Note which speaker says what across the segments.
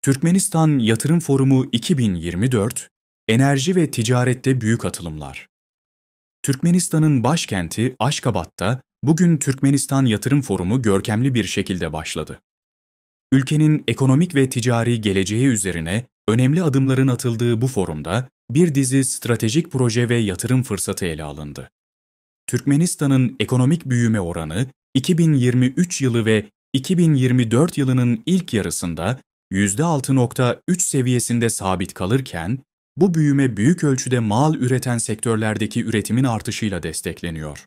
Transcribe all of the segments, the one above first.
Speaker 1: Türkmenistan Yatırım Forumu 2024, enerji ve ticarette büyük atılımlar. Türkmenistan'ın başkenti Aşkabat'ta bugün Türkmenistan Yatırım Forumu görkemli bir şekilde başladı. Ülkenin ekonomik ve ticari geleceği üzerine önemli adımların atıldığı bu forumda bir dizi stratejik proje ve yatırım fırsatı ele alındı. Türkmenistan'ın ekonomik büyüme oranı 2023 yılı ve 2024 yılının ilk yarısında %6,3 seviyesinde sabit kalırken, bu büyüme büyük ölçüde mal üreten sektörlerdeki üretimin artışıyla destekleniyor.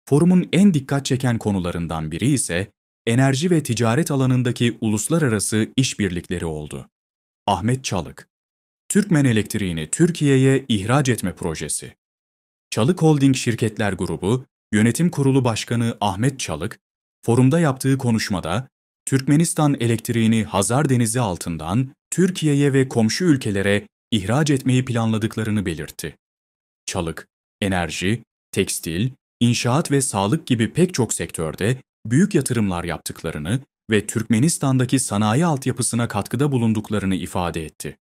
Speaker 1: Forumun en dikkat çeken konularından biri ise enerji ve ticaret alanındaki uluslararası işbirlikleri oldu. Ahmet Çalık, Türkmen Elektriğini Türkiye'ye ihraç etme projesi. Çalık Holding Şirketler Grubu Yönetim Kurulu Başkanı Ahmet Çalık, forumda yaptığı konuşmada, Türkmenistan elektriğini Hazar Denizi altından Türkiye'ye ve komşu ülkelere ihraç etmeyi planladıklarını belirtti. Çalık, enerji, tekstil, inşaat ve sağlık gibi pek çok sektörde büyük yatırımlar yaptıklarını ve Türkmenistan'daki sanayi altyapısına katkıda bulunduklarını ifade etti.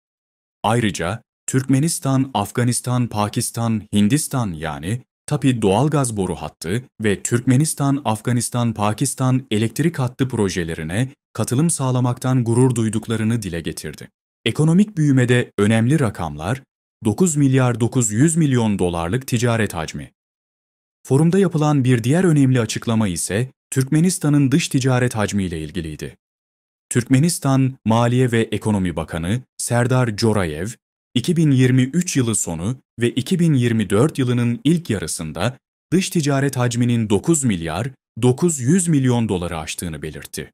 Speaker 1: Ayrıca Türkmenistan, Afganistan, Pakistan, Hindistan yani TAPİ doğalgaz boru hattı ve Türkmenistan, Afganistan, Pakistan elektrik hattı projelerine katılım sağlamaktan gurur duyduklarını dile getirdi. Ekonomik büyümede önemli rakamlar, 9 milyar 900 milyon dolarlık ticaret hacmi. Forumda yapılan bir diğer önemli açıklama ise Türkmenistan'ın dış ticaret hacmiyle ilgiliydi. Türkmenistan Maliye ve Ekonomi Bakanı Serdar Jorayev, 2023 yılı sonu ve 2024 yılının ilk yarısında dış ticaret hacminin 9 milyar 900 milyon doları aştığını belirtti.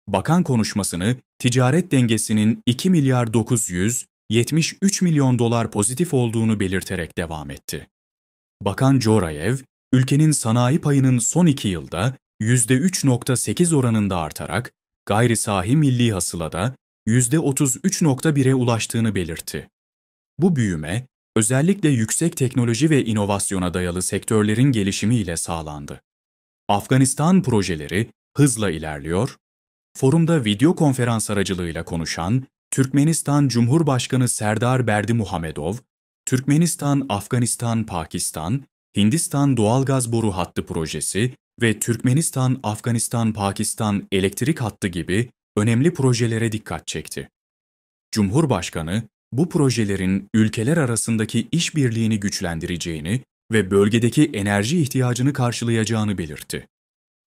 Speaker 1: Bakan konuşmasını ticaret dengesinin 2 milyar 973 milyon dolar pozitif olduğunu belirterek devam etti. Bakan Jorayev, ülkenin sanayi payının son 2 yılda %3,8 oranında artarak gayri sahi milli hasılada %33,1'e ulaştığını belirtti. Bu büyüme, özellikle yüksek teknoloji ve inovasyona dayalı sektörlerin gelişimiyle sağlandı. Afganistan projeleri hızla ilerliyor. Forumda video konferans aracılığıyla konuşan Türkmenistan Cumhurbaşkanı Serdar Berdimuhamedov, Türkmenistan, Afganistan, Pakistan, Hindistan doğalgaz boru hattı projesi ve Türkmenistan, Afganistan, Pakistan elektrik hattı gibi önemli projelere dikkat çekti. Cumhurbaşkanı, bu projelerin ülkeler arasındaki işbirliğini güçlendireceğini ve bölgedeki enerji ihtiyacını karşılayacağını belirtti.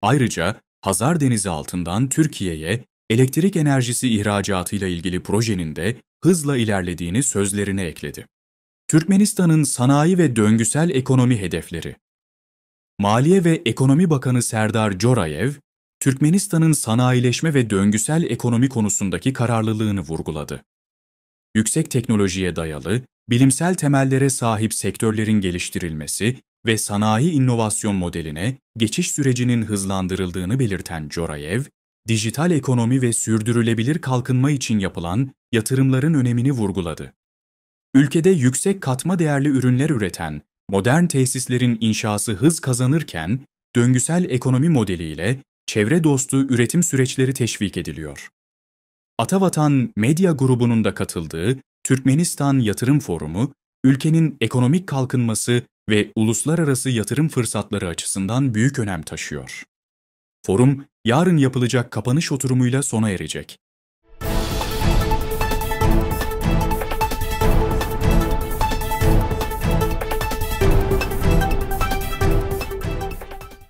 Speaker 1: Ayrıca Hazar Denizi altından Türkiye'ye elektrik enerjisi ihracatıyla ilgili projenin de hızla ilerlediğini sözlerine ekledi. Türkmenistan'ın sanayi ve döngüsel ekonomi hedefleri. Maliye ve Ekonomi Bakanı Serdar Jorayev, Türkmenistan'ın sanayileşme ve döngüsel ekonomi konusundaki kararlılığını vurguladı. Yüksek teknolojiye dayalı, bilimsel temellere sahip sektörlerin geliştirilmesi ve sanayi inovasyon modeline geçiş sürecinin hızlandırıldığını belirten Jorayev, dijital ekonomi ve sürdürülebilir kalkınma için yapılan yatırımların önemini vurguladı. Ülkede yüksek katma değerli ürünler üreten modern tesislerin inşası hız kazanırken, döngüsel ekonomi modeliyle çevre dostu üretim süreçleri teşvik ediliyor. Atavatan Medya grubunun da katıldığı Türkmenistan Yatırım Forumu, ülkenin ekonomik kalkınması ve uluslararası yatırım fırsatları açısından büyük önem taşıyor. Forum, yarın yapılacak kapanış oturumuyla sona erecek.